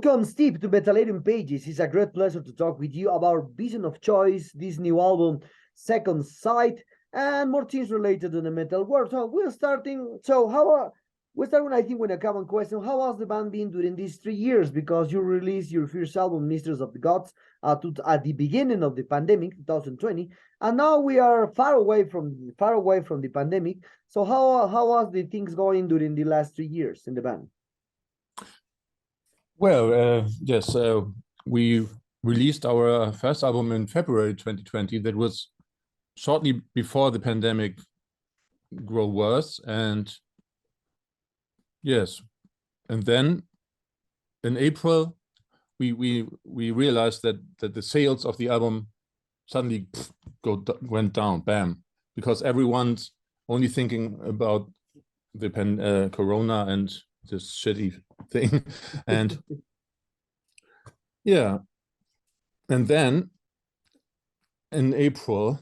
Welcome, Steve, to Metallarium Pages. It's a great pleasure to talk with you about Vision of Choice, this new album, Second Sight, and more things related to the metal world. So we're starting. So we're starting, I think, with a common question. How has the band been during these 3 years? Because you released your first album, Mistress of the Gods, at the beginning of the pandemic, 2020, and now we are far away from the pandemic. So how was the things going during the last 3 years in the band? Well, yes, we released our first album in February 2020. That was shortly before the pandemic grew worse. And yes, and then in April, we realized that the sales of the album suddenly went down, bam, because everyone's only thinking about the Corona and this shitty thing. And yeah, and then in April,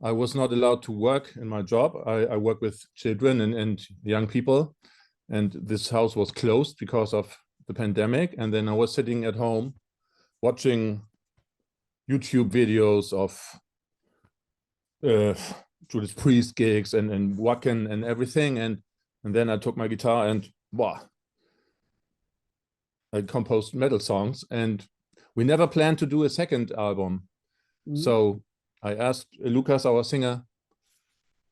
I was not allowed to work in my job. I work with children and young people, and this house was closed because of the pandemic. And then I was sitting at home watching YouTube videos of Judas Priest gigs and Wacken and everything. And then I took my guitar and wow, I composed metal songs, and we never planned to do a second album. So I asked Lucas, our singer,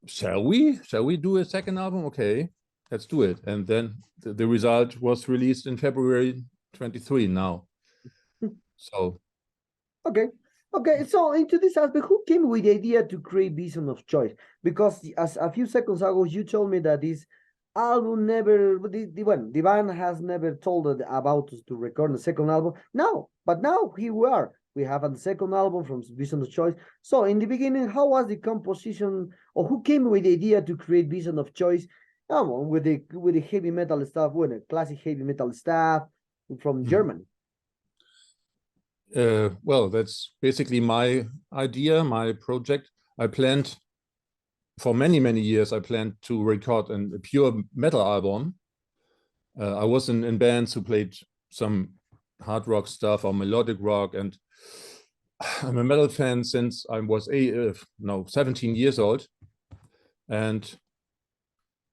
shall we do a second album? Okay, let's do it. And then the result was released in February 23 now. So okay. So into this aspect, who came with the idea to create Vision of Choice? Because as a few seconds ago, you told me that this album never, the band has never told about us to record the second album. But now here we are. We have a second album from Vision of Choice. So in the beginning, how was the composition, or who came with the idea to create Vision of Choice? With the heavy metal stuff, with the classic heavy metal stuff from Germany. Well, that's basically my idea, my project. I planned for many years. I planned to record a pure metal album. I was in bands who played some hard rock stuff or melodic rock, and I'm a metal fan since I was 17 years old, and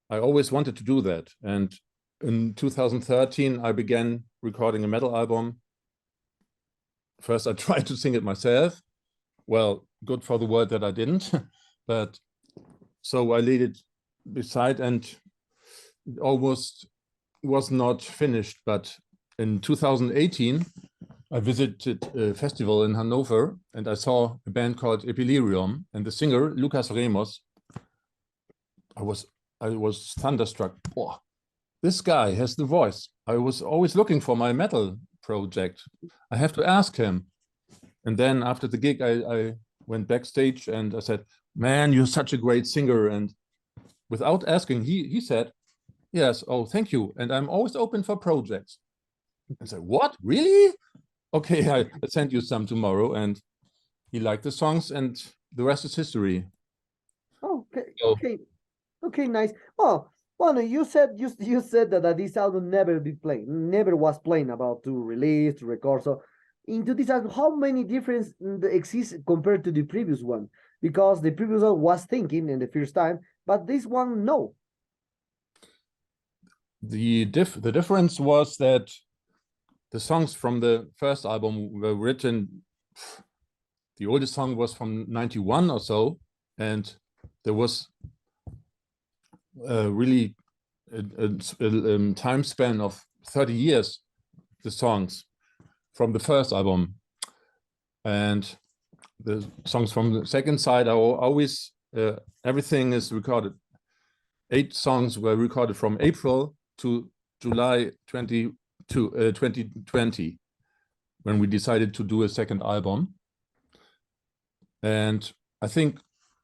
I always wanted to do that. And in 2013, I began recording a metal album. First, I tried to sing it myself. Well, good for the word that I didn't, but so I laid it beside, and it almost was not finished. But in 2018, I visited a festival in Hanover, and I saw a band called Epilerium, and the singer, Lucas Ramos. I was thunderstruck. Oh, this guy has the voice. I was always looking for my metal project. I have to ask him. And then after the gig, I went backstage and I said, man, you're such a great singer. And without asking, he said, yes, oh, thank you. And I'm always open for projects. I said, what, really? Okay, I send you some tomorrow. And he liked the songs, and the rest is history. Okay, nice. Well, you said that this album never was playing about to release, to record. So into this album, how many difference exists compared to the previous one? Because the previous one was thinking in the first time, but this one, no. The difference was that the songs from the first album were written, the oldest song was from 91 or so, and there was really a time span of 30 years, the songs from the first album. And the songs from the second side are always, everything is recorded. 8 songs were recorded from April to July 2020, when we decided to do a second album. And I think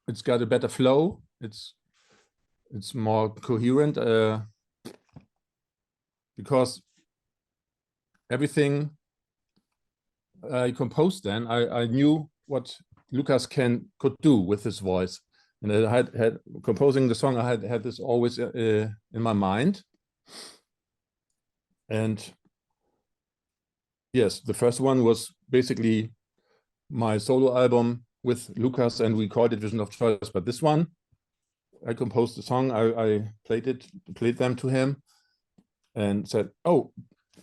it's got a better flow. It's more coherent, because everything I composed then, I knew what Lucas could do with his voice. And I had composing the song, I had this always in my mind. And Yes, the first one was basically my solo album with Lucas, and we called it Vision of Choice. But this one, I composed the song, I played them to him and said, oh,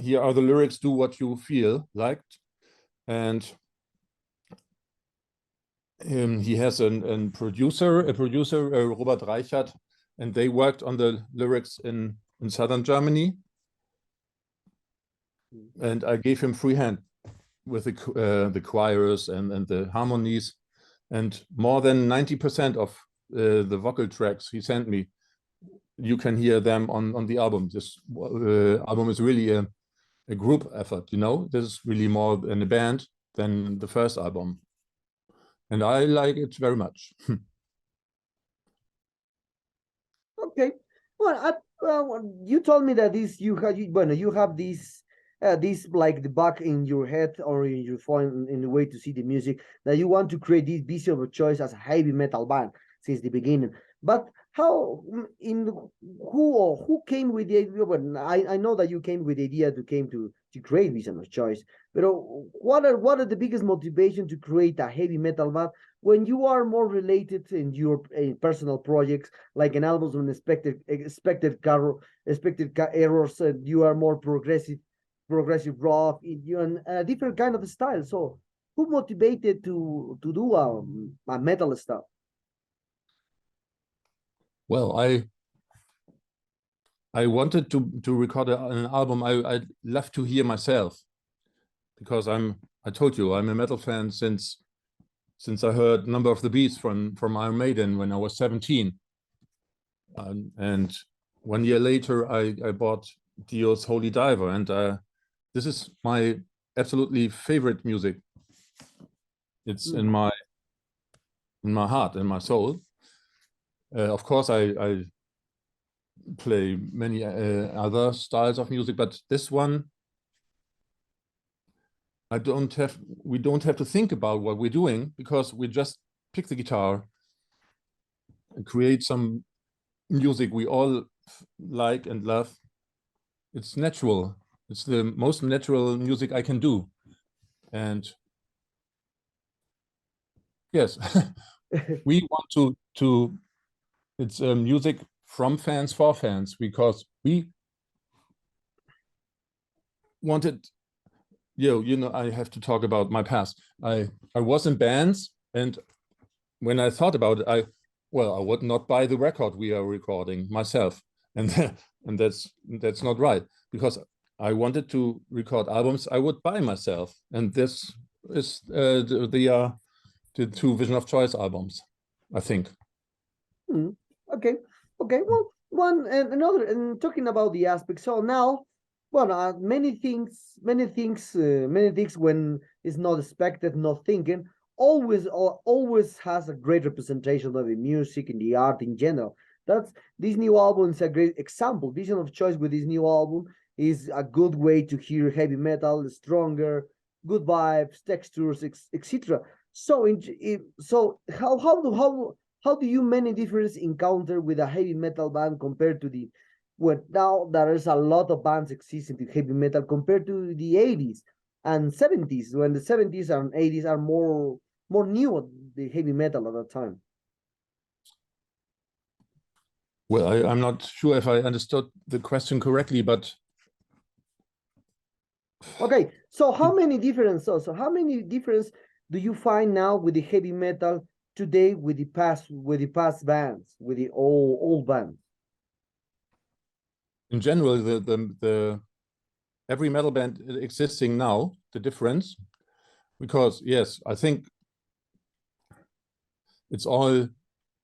here are the lyrics, do what you feel like. And he has a producer, Robert Reichert, and they worked on the lyrics in southern Germany. And I gave him free hand with the choirs and the harmonies, and more than 90% of the vocal tracks he sent me, you can hear them on the album. This album is really a group effort, you know. This is really more in a band than the first album, and I like it very much. Okay, well, you told me that you have this like the back in your head or in your phone in the way to see the music, that you want to create this Vision of Choice as a heavy metal band since the beginning. But how who came with the idea? Well, I know that you came with the idea to create Vision of Choice, but what are the biggest motivation to create a heavy metal band when you are more related in your personal projects, like an album with expected errors, you are more progressive rock, you and a different kind of style. So who motivated to do a metal stuff? Well, I wanted to record an album I love to hear myself, because I told you I'm a metal fan since I heard Number of the Beast from Iron Maiden when I was 17, and 1 year later I bought Dio's Holy Diver, and this is my absolutely favorite music. It's in my heart, in my soul. Of course, I play many other styles of music, but this one, we don't have to think about what we're doing, because we just pick the guitar and create some music we all like and love. It's natural. It's the most natural music I can do. And yes, we want to it's music from fans for fans, because we wanted, you know, I have to talk about my past. I was in bands, and when I thought about it, I would not buy the record we are recording myself, and that's not right, because I wanted to record albums I would buy myself, and this is the two Vision of Choice albums, I think. Okay, well, one and another, and talking about the aspects. So now, well, many things when it's not expected, not thinking, always has a great representation of the music and the art in general. That's this new album is a great example. Vision of Choice with this new album is a good way to hear heavy metal, stronger, good vibes, textures, etc. So, how do you many difference encounter with a heavy metal band compared to the now there is a lot of bands existing in heavy metal compared to the 80s and 70s, when the 70s and 80s are more new, the heavy metal at that time? Well, I'm not sure if I understood the question correctly, but okay. So how many difference do you find now with the heavy metal today with the past bands, with the old bands? In general, the every metal band existing now, the difference, because yes, I think it's all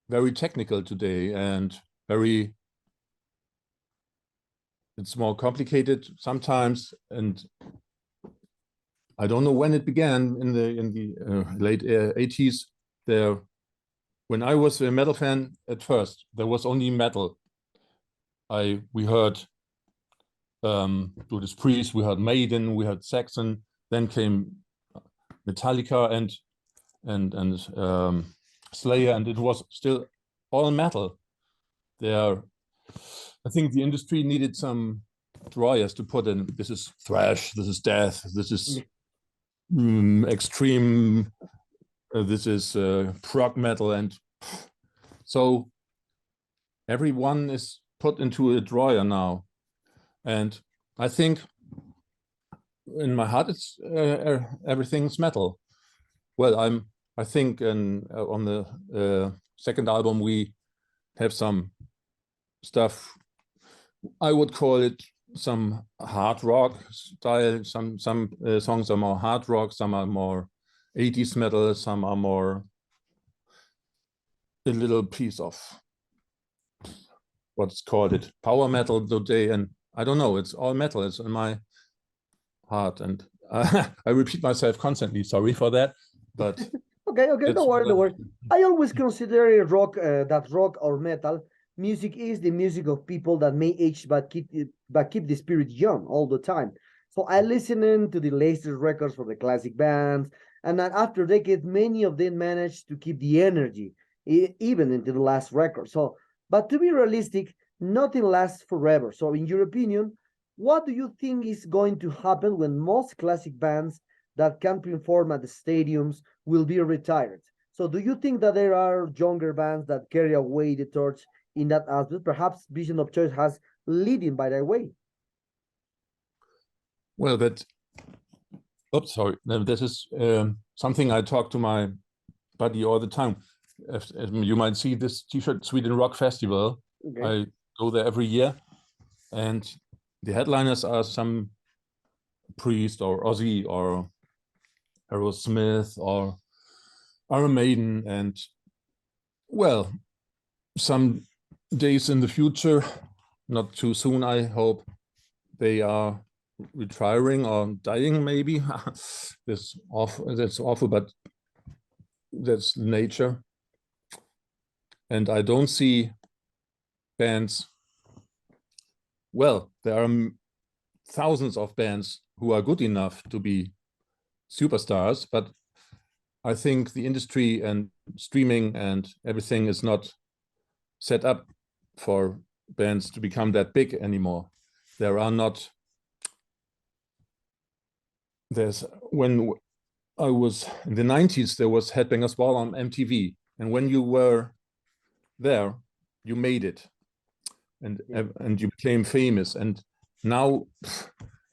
very technical today, and it's more complicated sometimes, and I don't know when it began in the late 80s. When I was a metal fan at first, there was only metal. We heard Judas Priest, we heard Maiden, we heard Saxon, then came Metallica and Slayer, and it was still all metal. I think the industry needed some drawers to put in. This is thrash, this is death, this is extreme, this is prog metal, and so everyone is put into a drawer now. And I think in my heart it's everything's metal. Well, I think on the second album we have some stuff, I would call it some hard rock style. Some songs are more hard rock, some are more 80s metal, some are more a little piece of what's called it power metal today. And I don't know, it's all metal, it's in my heart. And I repeat myself constantly, sorry for that, but okay, don't worry. I always consider rock, that rock or metal music is the music of people that may age but keep the spirit young all the time. So I listen to the latest records from the classic bands, and then after decades, many of them manage to keep the energy even into the last record. So, but to be realistic, nothing lasts forever. So, in your opinion, what do you think is going to happen when most classic bands that can perform at the stadiums will be retired? So, do you think that there are younger bands that carry away the torch in that aspect? Perhaps Vision of Choice has leading by that way. Well, this is something I talk to my buddy all the time. As you might see this T-shirt, Sweden Rock Festival. Okay. I go there every year, and the headliners are some Priest or Ozzy or Aerosmith or Iron Maiden, and well, some days in the future, not too soon, I hope, they are retiring or dying, maybe. That's awful, but that's nature. And I don't see bands. Well, there are thousands of bands who are good enough to be superstars, but I think the industry and streaming and everything is not set up for bands to become that big anymore. There are not. When I was in the 90s, there was Headbangers Ball on MTV, and when you were there, you made it, and you became famous. And now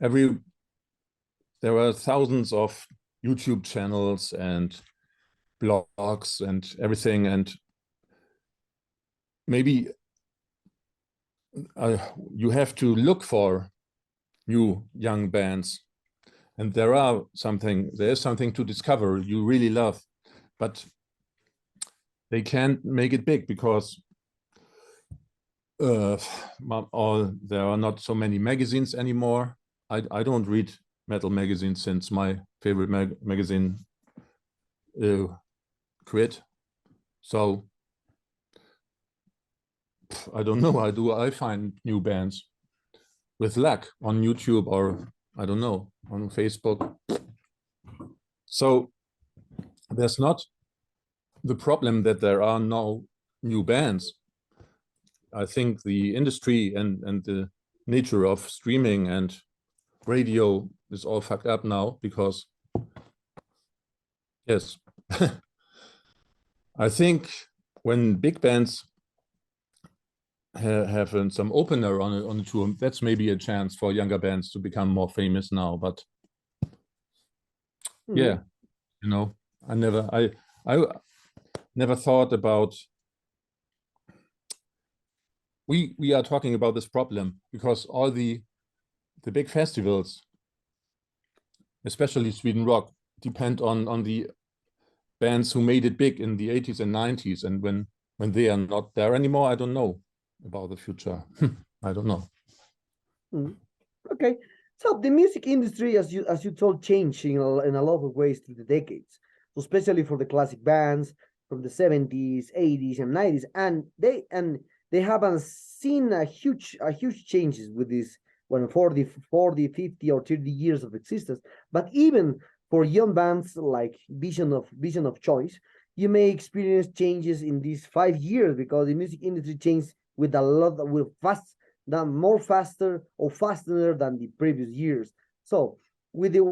there are thousands of YouTube channels and blogs and everything, and maybe you have to look for new young bands, and there is something to discover you really love, but they can't make it big because there are not so many magazines anymore. I don't read metal magazines since my favorite magazine quit. So I don't know. How do I find new bands? With luck on YouTube or I don't know, on Facebook. So there's not the problem that there are no new bands. I think the industry and the nature of streaming and radio is all fucked up now because, yes, I think when big bands have some opener on a tour, that's maybe a chance for younger bands to become more famous now. But yeah, you know, I never thought about. We are talking about this problem because all the big festivals, especially Sweden Rock, depend on the bands who made it big in the 80s and 90s, and when they are not there anymore, I don't know about the future. I don't know. Okay, so the music industry, as you told, changed in a lot of ways through the decades, so especially for the classic bands from the 70s, 80s, and 90s, and they haven't seen a huge changes with this 40, 50, or 30 years of existence. But even for young bands like Vision of Choice, you may experience changes in these 5 years because the music industry changed with than more faster or faster than the previous years. So with the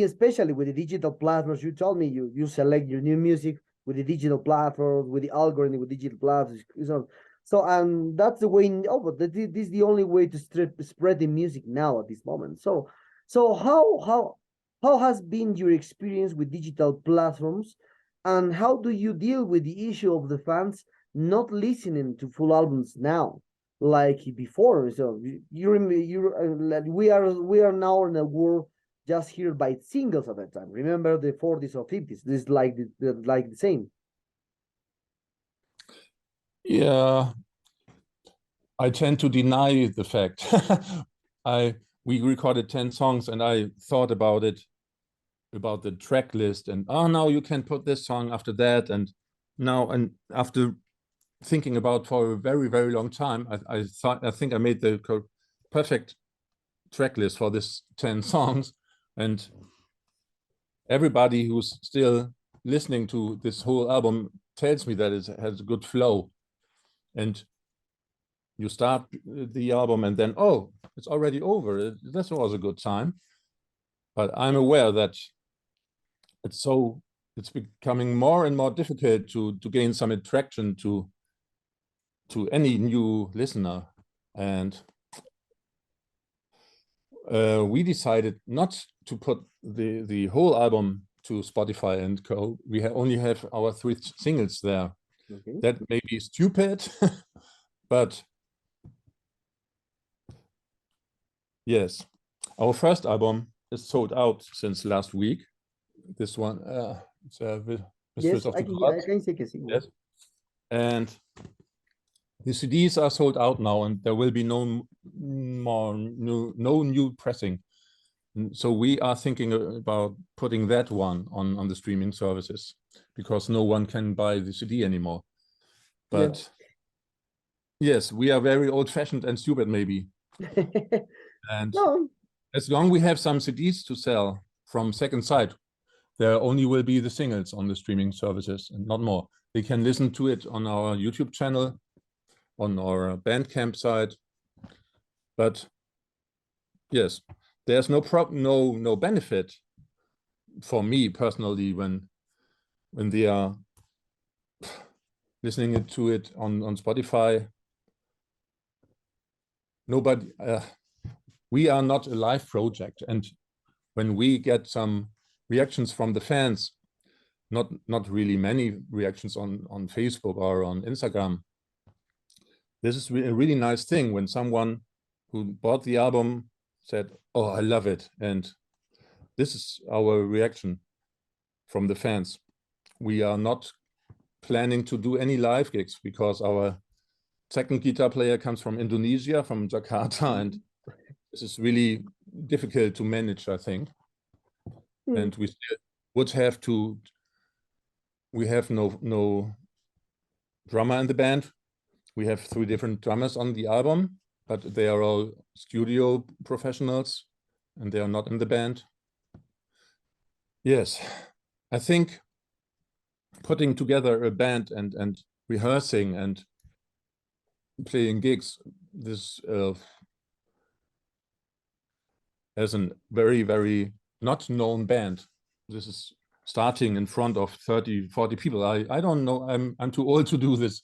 especially with the digital platforms, you told me you select your new music with the digital platforms, with the algorithm, with digital platforms. So that's the way. Oh, but this is the only way to spread the music now at this moment. So how has been your experience with digital platforms, and how do you deal with the issue of the fans not listening to full albums now, like before? So you remember, like we are now in a world just here by singles at that time. Remember the 40s or 50s? This is like the same. Yeah, I tend to deny the fact. We recorded 10 songs, and I thought about it, about the track list, and now you can put this song after that, and after thinking about for a very, very long time, I think I made the perfect track list for this 10 songs, and everybody who's still listening to this whole album tells me that it has a good flow. And you start the album and then, oh, it's already over. This was a good time. But I'm aware that it's becoming more and more difficult to gain some attraction to any new listener. And we decided not to put the whole album to Spotify and co. We only have our 3 singles there. Okay. That may be stupid, but yes, our first album is sold out since last week. This one, it's yes, I can say que sí. Yes, and the CDs are sold out now, and there will be no new pressing. So we are thinking about putting that one on the streaming services, because no one can buy the CD anymore. But yes, we are very old-fashioned and stupid, maybe. And no. As long as we have some CDs to sell from Second Sight, there only will be the singles on the streaming services and not more. They can listen to it on our YouTube channel, on our Bandcamp site. But yes, there's no benefit for me personally when they are listening to it on Spotify. Nobody, we are not a live project, and when we get some reactions from the fans, not really many reactions on Facebook or on Instagram, this is a really nice thing when someone who bought the album said, oh, I love it. And this is our reaction from the fans. We are not planning to do any live gigs because our second guitar player comes from Indonesia, from Jakarta, and this is really difficult to manage, I think. And we still would have to, we have no drummer in the band. We have 3 different drummers on the album, but they are all studio professionals and they are not in the band. Yes, I think putting together a band and rehearsing and playing gigs, this as a very, very not known band. This is starting in front of 30, 40 people. I don't know, I'm too old to do this.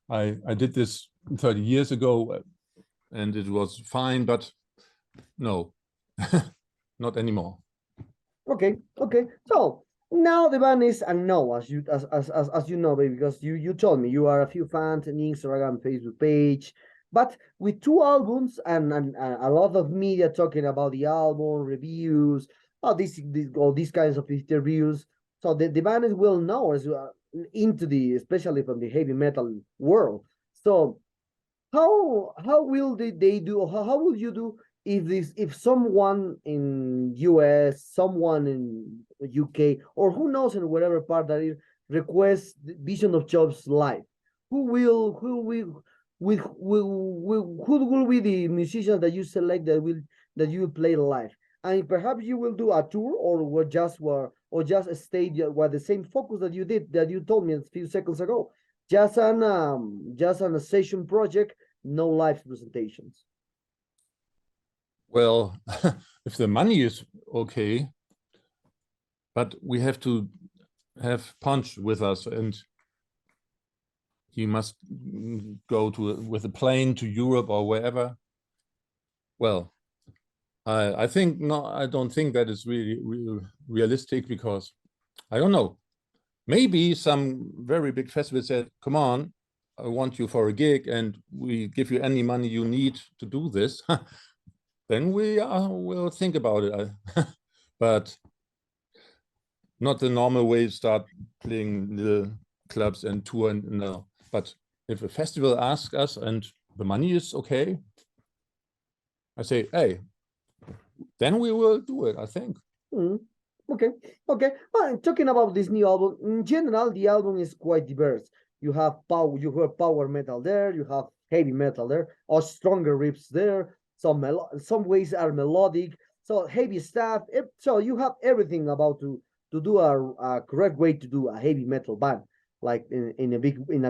I did this 30 years ago and it was fine, but no, not anymore. Okay. So now the band is a no, as you know, baby, because you told me you are a few fans on Instagram, Facebook page, but with 2 albums and a lot of media talking about the album, reviews, all these kinds of interviews. So the band is well known as into especially from the heavy metal world. So how will they do, or how will you do if someone in US, someone in UK, or who knows in whatever part that is, requests Vision of Jobs live? Who will be the musicians that you select that you will play live? And perhaps you will do a tour, or just a stage with the same focus that you told me a few seconds ago, just on a session project no live presentations? Well, if the money is okay, but we have to have Punch with us, and he must go with a plane to Europe or wherever. Well, I think no, I don't think that is really realistic, because I don't know. Maybe some very big festival said, "Come on, I want you for a gig, and we give you any money you need to do this." Then we'll think about it. But not the normal way, start playing little clubs and tour, and no. But if a festival asks us and the money is okay, I say, hey, then we will do it, I think. Okay. Well, talking about this new album, in general, the album is quite diverse. You have power metal there, you have heavy metal there, or stronger riffs there. Some ways are melodic, so heavy stuff. So you have everything about to do a correct way to do a heavy metal band, like in a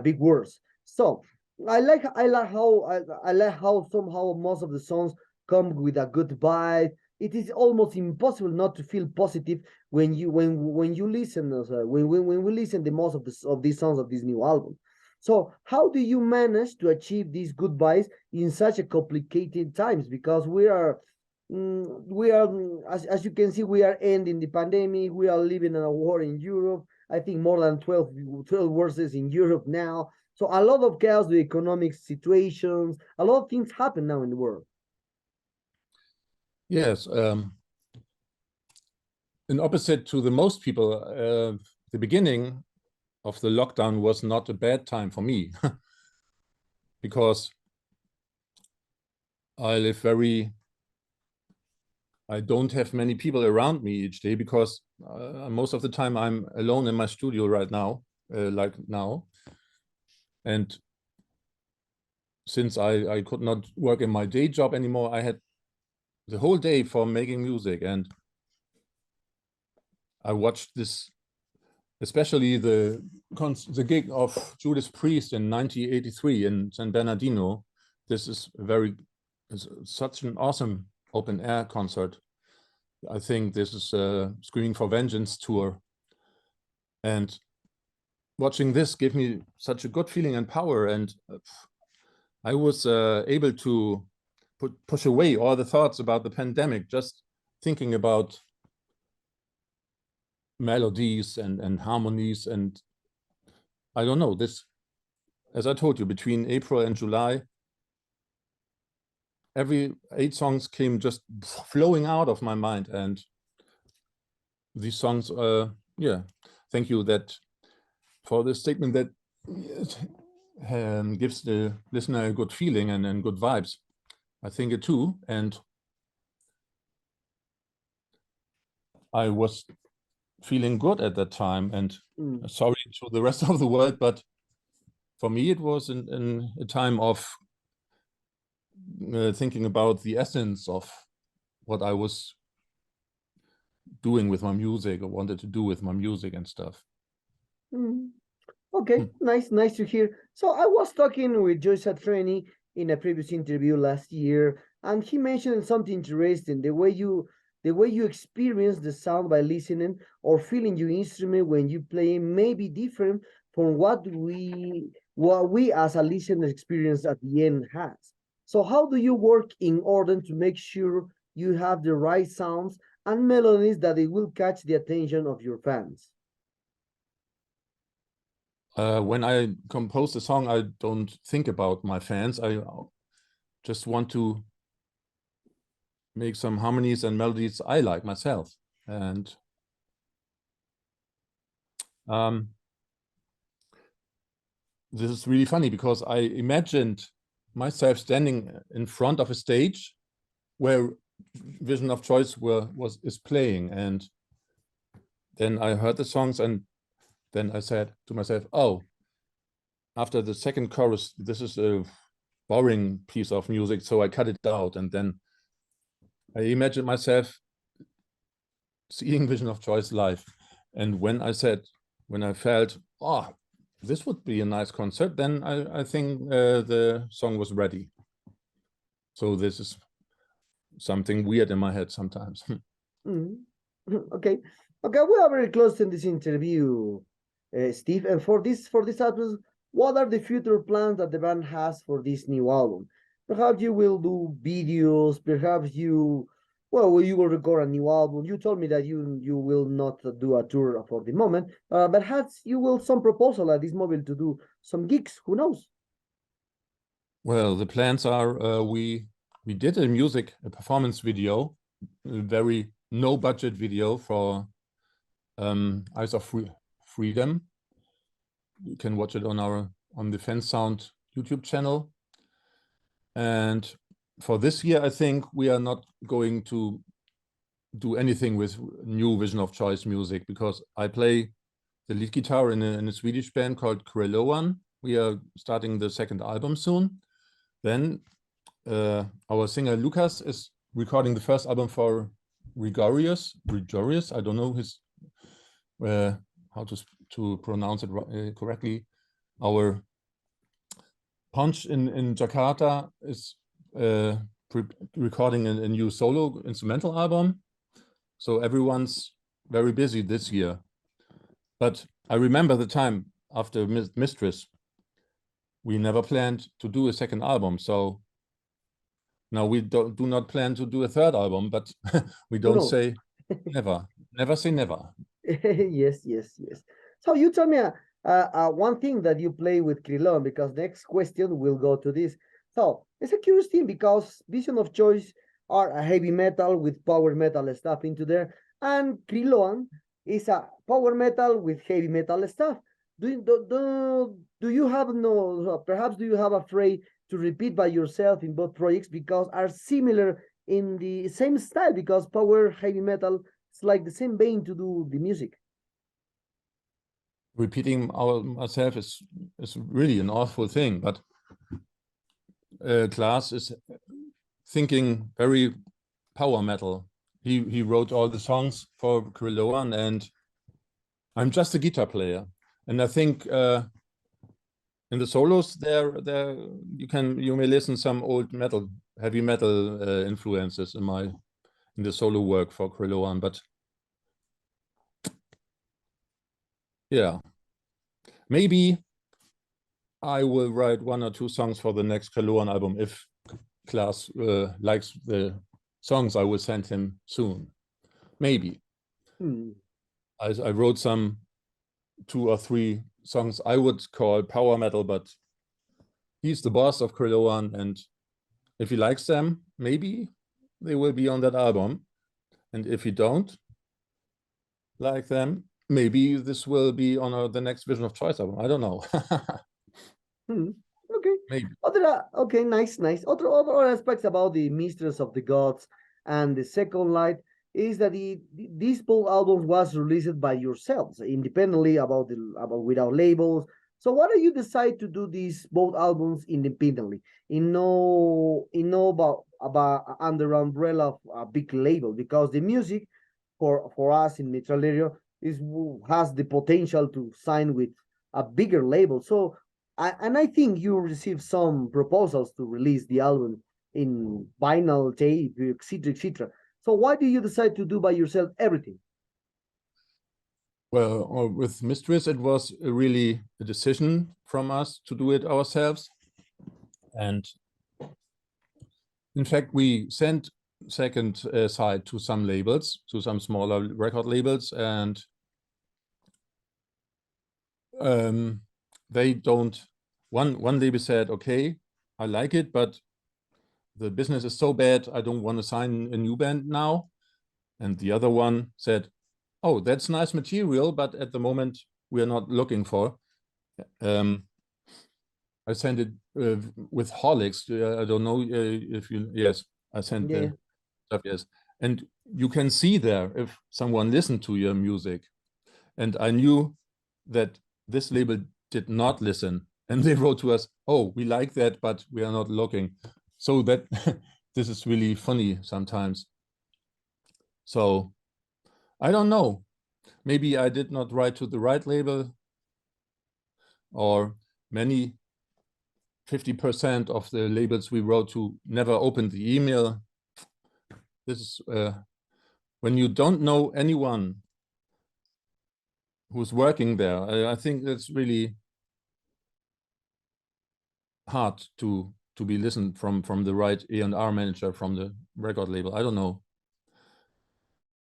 big words. So I like how somehow most of the songs come with a good vibe. It is almost impossible not to feel positive when you listen when we listen the most of these songs of this new album. So how do you manage to achieve these good vibes in such a complicated times? Because as you can see, we are ending the pandemic. We are living in a war in Europe. I think more than 12 wars in Europe now. So a lot of chaos, the economic situations, a lot of things happen now in the world. Yes, in opposite to the most people, the beginning of the lockdown was not a bad time for me, because I don't have many people around me each day, because most of the time I'm alone in my studio right now, like now. And since I could not work in my day job anymore, I had the whole day for making music. And I watched this, especially the gig of Judas Priest in 1983 in San Bernardino. This is such an awesome open air concert. I think this is a Screaming for Vengeance tour. And watching this gave me such a good feeling and power. And I was able to push away all the thoughts about the pandemic, just thinking about melodies and harmonies. And I don't know, this, as I told you, between April and July, every 8 songs came just flowing out of my mind. And these songs, yeah, thank you for the statement that gives the listener a good feeling and good vibes. I think it too. And I was feeling good at that time. And sorry to the rest of the world, but for me, it was in a time of thinking about the essence of what I was doing with my music, or wanted to do with my music and stuff. Okay, nice to hear. So I was talking with Joyce Satriani in a previous interview last year, and he mentioned something interesting: the way you experience the sound by listening or feeling your instrument when you play may be different from what we as a listener experience at the end has. So how do you work in order to make sure you have the right sounds and melodies that it will catch the attention of your fans? When I compose a song, I don't think about my fans. I just want to make some harmonies and melodies I like myself. And this is really funny, because I imagined myself standing in front of a stage where Vision of Choice is playing, and then I heard the songs, and then I said to myself, oh, after the second chorus, this is a boring piece of music, so I cut it out. And then I imagined myself seeing Vision of Choice live. And when I felt, oh, this would be a nice concert, then I think the song was ready. So this is something weird in my head sometimes. Okay, we are very close in this interview, Steve. And for this album, what are the future plans that the band has for this new album? Perhaps you will do videos. Perhaps you will record a new album. You told me that you will not do a tour for the moment, but perhaps you will some proposal at this moment to do some gigs. Who knows? Well, the plans are we did a performance video, a very no budget video for Eyes of Freedom. You can watch it on the Fan Sound YouTube channel. And for this year, I think we are not going to do anything with new Vision of Choice music, because I play the lead guitar in a Swedish band called Krilloan. We are starting the second album soon. Then our singer Lucas is recording the first album for Rigorious. I don't know his how to pronounce it correctly. Our Punch in Jakarta is recording a new solo instrumental album. So everyone's very busy this year. But I remember the time after Mistress, we never planned to do a second album. So now we do not plan to do a third album, but we don't say never. Never say never. Yes. So you tell me one thing that you play with Krilloan, because next question will go to this. So it's a curious thing, because Vision of Choice are a heavy metal with power metal stuff into there, and Krilloan is a power metal with heavy metal stuff. Do you have perhaps do you have afraid to repeat by yourself in both projects, because are similar in the same style, because power heavy metal it's like the same vein to do the music? Repeating ourselves is really an awful thing, but Klaas is thinking very power metal. He wrote all the songs for Krilloan, and I'm just a guitar player. And I think in the solos there you may listen some old heavy metal influences in the solo work for Krilloan, but yeah, maybe I will write 1 or 2 songs for the next Krilloan album if Klaas likes the songs. I will send him soon. Maybe. I wrote some 2 or 3 songs I would call power metal, but he's the boss of Krilloan, and if he likes them, maybe they will be on that album. And if you don't like them, maybe this will be on the next Vision of Choice album. I don't know. Okay. Maybe. Okay, nice. Other aspects about the Mistress of the Gods and the Second Light is that these both albums was released by yourselves independently without labels. So why do you decide to do these both albums independently, about under umbrella of a big label? Because the music for us in Mitral area has the potential to sign with a bigger label. So I think you received some proposals to release the album in vinyl, tape, etc. So why do you decide to do by yourself everything? Well, with Mistress, it was really a decision from us to do it ourselves. And in fact, we sent second side to some labels, to some smaller record labels, and they don't. One label said, okay, I like it, but the business is so bad, I don't want to sign a new band now. And the other one said, oh, that's nice material, but at the moment we are not looking for. I sent it with Horlicks. I don't know if you, yes, I sent the stuff, yes. And you can see there if someone listened to your music. And I knew that this label did not listen. And they wrote to us, oh, we like that, but we are not looking. So that this is really funny sometimes. So I don't know. Maybe I did not write to the right label. or many 50% of the labels we wrote to never opened the email. This is when you don't know anyone who's working there. I think that's really hard to be listened from the right A&R manager from the record label. I don't know.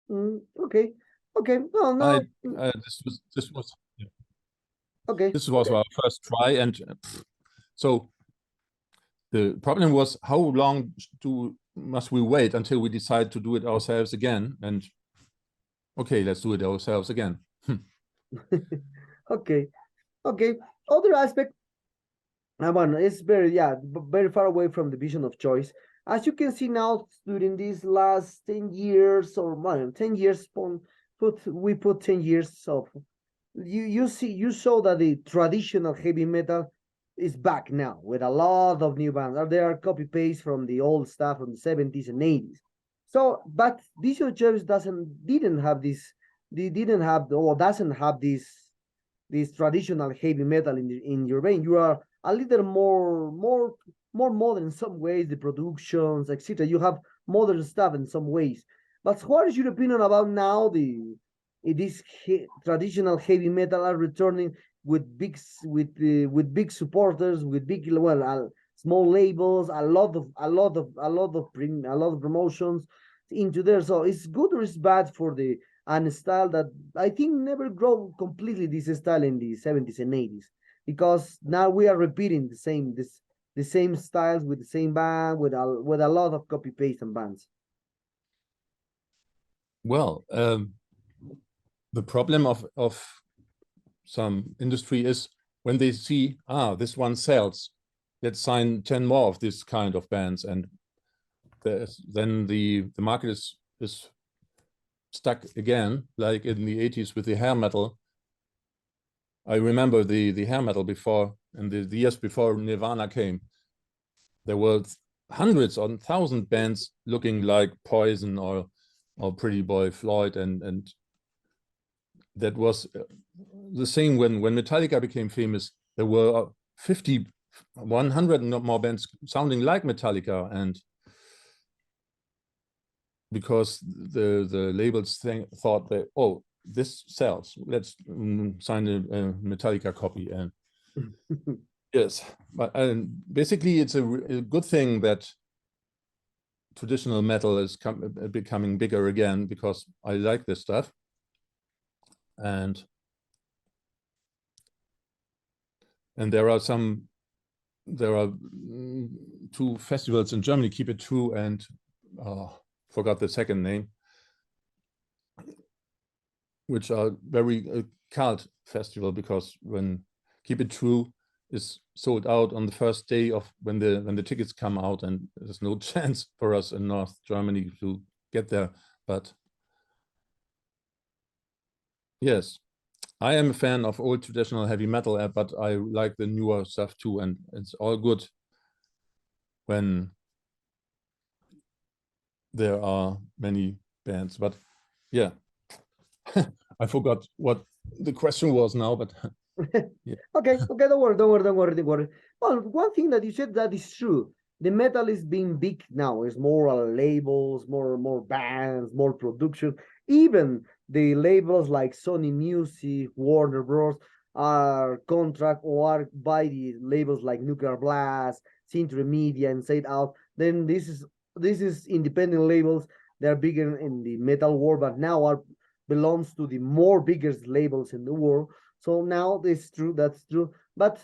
Okay. No. This was yeah. Okay. This was our first try, and so the problem was, how long must we wait until we decide to do it ourselves again? And okay, let's do it ourselves again. Okay. Other aspect, it's very far away from the vision of choice. As you can see now, during these last 10 years, or 10 years, we put 10 years of, you saw that the traditional heavy metal is back now with a lot of new bands. There are copy paste from the old stuff from the 70s and 80s. So, but Vision of Choice didn't have this, they didn't have, or doesn't have this traditional heavy metal in your vein. You are a little more modern in some ways, the productions, etc. You have modern stuff in some ways. But what is your opinion about now this traditional heavy metal are returning with big supporters, with big small labels, a lot of promotions into there. So it's good or it's bad for the and style that I think never grow completely this style in the 70s and 80s, because now we are repeating the same styles with the same band with a lot of copy paste and bands. Well, the problem of some industry is when they see, this one sells, let's sign 10 more of this kind of bands, and then the market is stuck again, like in the 80s with the hair metal. I remember the hair metal before, and the years before Nirvana came, there were hundreds or 1,000 bands looking like Poison or Pretty Boy Floyd, and that was the same when Metallica became famous. There were 50, 100 more bands sounding like Metallica, and because the labels thought that, oh, this sells, let's sign a Metallica copy. And yes, but basically it's a good thing that traditional metal is becoming bigger again, because I like this stuff. And there are two festivals in Germany, Keep It True and forgot the second name, which are very cult festival, because when Keep It True is sold out on the first day of when the tickets come out, and there's no chance for us in North Germany to get there. But yes, I am a fan of old traditional heavy metal, but I like the newer stuff too, and it's all good when there are many bands. But yeah, I forgot what the question was now, but yeah. Okay, don't worry. Well, one thing that you said that is true. The metal is being big now. It's more labels, more bands, more production. Even the labels like Sony Music, Warner Bros. Are contract or are by the labels like Nuclear Blast, Century Media, and Say It Out. Then this is independent labels. They're bigger in the metal world, but now belongs to the more biggest labels in the world. So now that's true. But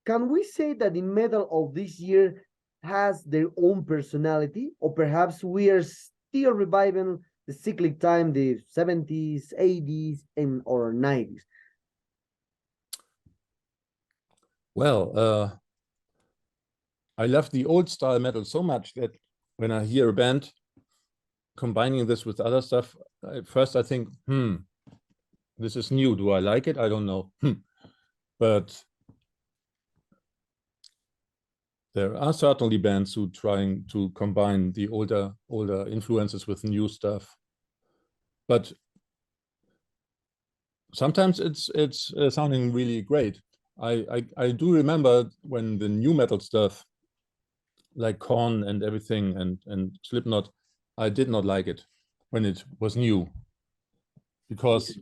can we say that the metal of this year has their own personality, or perhaps we are still reviving the cyclic time, the 70s, 80s, or 90s? Well, I love the old style metal so much that when I hear a band combining this with other stuff, at first I think, this is new. Do I like it? I don't know. But there are certainly bands who trying to combine the older influences with new stuff. But sometimes it's sounding really great. I do remember when the new metal stuff, like Korn and everything, and Slipknot, I did not like it when it was new, because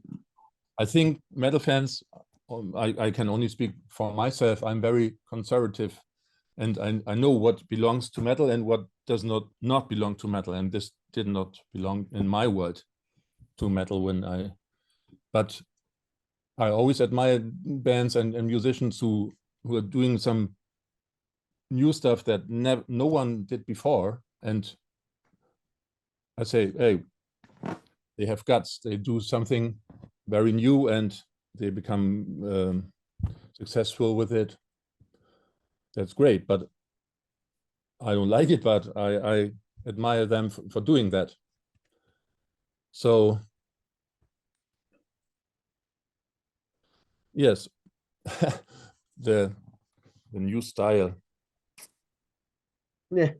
I think metal fans, I can only speak for myself, I'm very conservative, and I know what belongs to metal and what does not belong to metal, and this did not belong in my world to metal but I always admire bands and musicians who are doing some new stuff that no one did before, and I say, hey, they have guts, they do something very new and they become successful with it. That's great, but I don't like it, but I admire them for doing that. So yes, the new style. Yeah.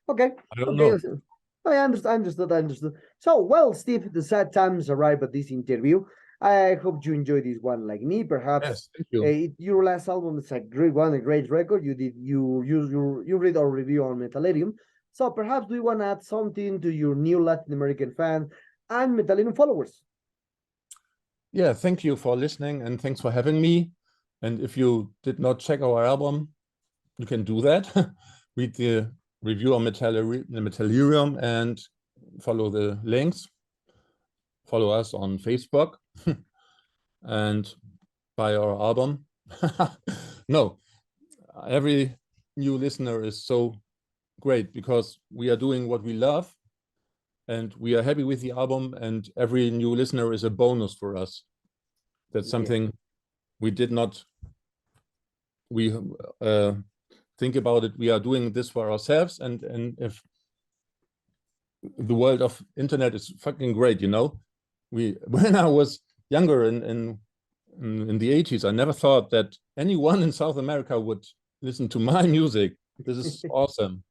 Okay. I don't Okay. know. I understood. So, well, Steve, the sad times arrive at this interview. I hope you enjoyed this one like me. Perhaps Yes, thank you. your last album is a great one, a great record. You read our review on Metallerium. So perhaps do you want to add something to your new Latin American fans and Metallerium followers? Yeah, thank you for listening and thanks for having me. And if you did not check our album, you can do that. Read the review on Metallerium and follow the links. Follow us on Facebook and buy our album. No, every new listener is so great because we are doing what we love and we are happy with the album, and every new listener is a bonus for us. That's something we did not, think about it. We are doing this for ourselves, and if the world of internet is fucking great, you know. When I was younger in the 80s, I never thought that anyone in South America would listen to my music. This is awesome.